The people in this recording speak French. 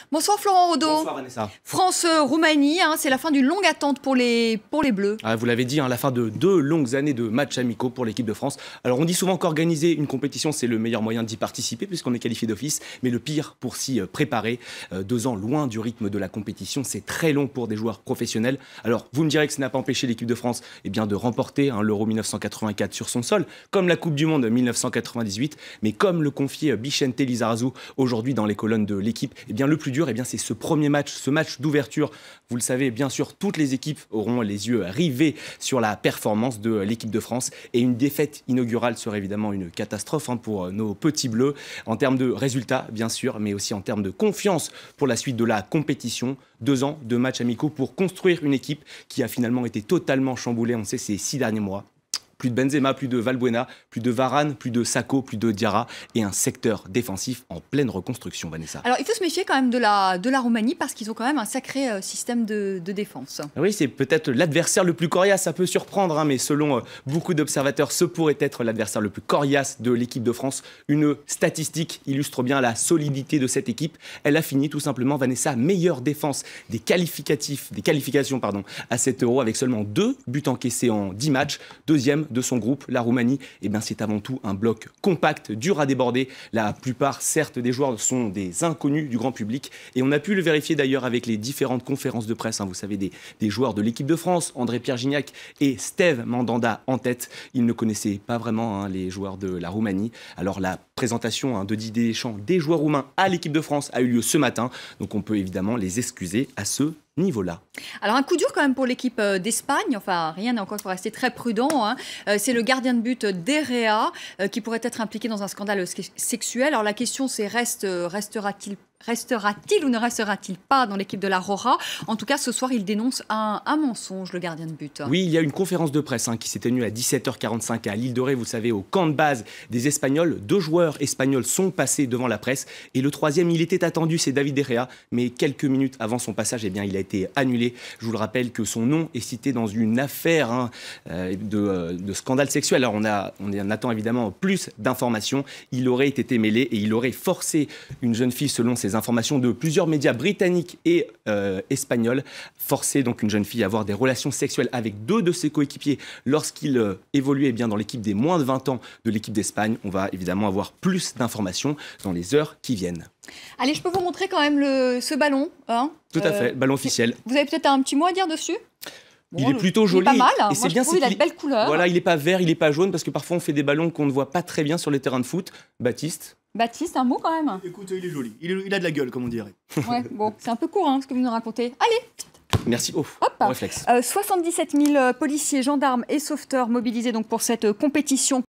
Bonsoir Florent Rodeau. Bonsoir Vanessa. France-Roumanie, c'est la fin d'une longue attente pour les Bleus. Vous l'avez dit, la fin de 2 longues années de matchs amicaux pour l'équipe de France. Alors on dit souvent qu'organiser une compétition, c'est le meilleur moyen d'y participer puisqu'on est qualifié d'office. Mais le pire pour s'y préparer, 2 ans loin du rythme de la compétition, c'est très long pour des joueurs professionnels. Alors vous me direz que ça n'a pas empêché l'équipe de France de remporter l'Euro 1984 sur son sol, comme la Coupe du Monde 1998. Mais comme le confiait Bicente Lizarazu aujourd'hui dans les colonnes de l'équipe, le plus dur, c'est ce premier match, ce match d'ouverture. Vous le savez, bien sûr, toutes les équipes auront les yeux rivés sur la performance de l'équipe de France. Et une défaite inaugurale serait évidemment une catastrophe pour nos petits bleus, en termes de résultats, bien sûr, mais aussi en termes de confiance pour la suite de la compétition. 2 ans de matchs amicaux pour construire une équipe qui a finalement été totalement chamboulée, on sait, ces 6 derniers mois. Plus de Benzema, plus de Valbuena, plus de Varane, plus de Sakho, plus de Diarra et un secteur défensif en pleine reconstruction, Vanessa. Alors il faut se méfier quand même de la Roumanie parce qu'ils ont quand même un sacré système de défense. Oui, c'est peut-être l'adversaire le plus coriace, ça peut surprendre, mais selon beaucoup d'observateurs, ce pourrait être l'adversaire le plus coriace de l'équipe de France. Une statistique illustre bien la solidité de cette équipe. Elle a fini tout simplement, Vanessa, meilleure défense des qualifications à cet Euro avec seulement 2 buts encaissés en 10 matchs. Deuxième de son groupe, la Roumanie, c'est avant tout un bloc compact, dur à déborder. La plupart, certes, des joueurs sont des inconnus du grand public. Et on a pu le vérifier d'ailleurs avec les différentes conférences de presse. Vous savez, des joueurs de l'équipe de France, André-Pierre Gignac et Steve Mandanda en tête. Ils ne connaissaient pas vraiment les joueurs de la Roumanie. Alors la présentation de Didier Deschamps des joueurs roumains à l'équipe de France a eu lieu ce matin. Donc on peut évidemment les excuser à ce niveau-là. Alors un coup dur quand même pour l'équipe d'Espagne, rien n'est encore, il faut rester très prudent. C'est le gardien de but d'Herrera qui pourrait être impliqué dans un scandale sexuel. Alors la question c'est restera-t-il ou ne restera-t-il pas dans l'équipe de la Roja? En tout cas, ce soir, il dénonce un mensonge, le gardien de but. Oui, il y a une conférence de presse qui s'est tenue à 17h45 à l'île de Ré, vous savez, au camp de base des Espagnols. 2 joueurs espagnols sont passés devant la presse. Et le troisième, il était attendu, c'est David Herrera. Mais quelques minutes avant son passage, il a été annulé. Je vous le rappelle que son nom est cité dans une affaire de scandale sexuel. Alors on attend évidemment plus d'informations. Il aurait été mêlé et il aurait forcé une jeune fille, selon ses informations de plusieurs médias britanniques et espagnols, forcer donc une jeune fille à avoir des relations sexuelles avec 2 de ses coéquipiers lorsqu'il évoluait dans l'équipe des moins de 20 ans de l'équipe d'Espagne. On va évidemment avoir plus d'informations dans les heures qui viennent. Allez, je peux vous montrer quand même ce ballon. Tout à fait, ballon officiel. Vous avez peut-être un petit mot à dire dessus? Il est plutôt joli. Il est pas mal. Et Moi, je trouve qu'il a de belles couleurs. Voilà, il n'est pas vert, il n'est pas jaune, parce que parfois on fait des ballons qu'on ne voit pas très bien sur les terrains de foot. Baptiste, un mot quand même. Écoute, il est joli. Il a de la gueule, comme on dirait. Ouais, bon, c'est un peu court ce que vous nous racontez. Allez. merci. Bon réflexe. 77 000 policiers, gendarmes et sauveteurs mobilisés donc pour cette compétition.